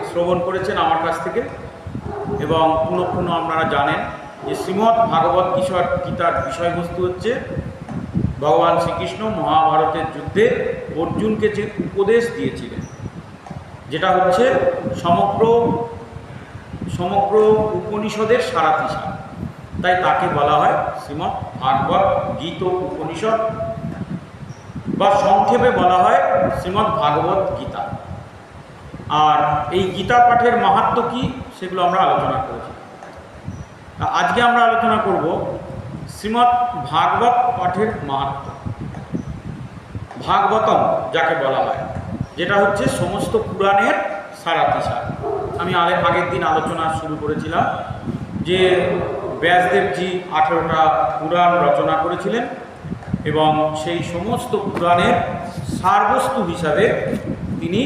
শ্রবণ করেছেন আমার কাছ থেকে, এবং পুনঃ পুনঃ আপনারা জানেন যে শ্রীমদ্ ভাগবত গীতার বিষয়বস্তু হচ্ছে ভগবান শ্রীকৃষ্ণ মহাভারতের যুদ্ধে অর্জুনকে যে উপদেশ দিয়েছিলেন, যেটা হচ্ছে সমগ্র উপনিষদের সারাংশ। তাই তাকে বলা হয় শ্রীমদ্ ভাগবত গীত উপনিষদ, বা সংক্ষেপে বলা হয় শ্রীমদ্ ভাগবত গীতা। আর এই গীতা পাঠের মাহাত্ম্য কী সেগুলো আমরা আলোচনা করেছি। আজকে আমরা আলোচনা করব শ্রীমদ্ ভাগবত পাঠের মাহাত্ম্য, ভাগবতম যাকে বলা হয়, যেটা হচ্ছে সমস্ত পুরাণের সারাংশ। আমি আগের দিন আলোচনা শুরু করেছিলাম যে ব্যাসদেবজি 18টা পুরাণ রচনা করেছিলেন, এবং সেই সমস্ত পুরাণের সারবস্তু হিসাবে তিনি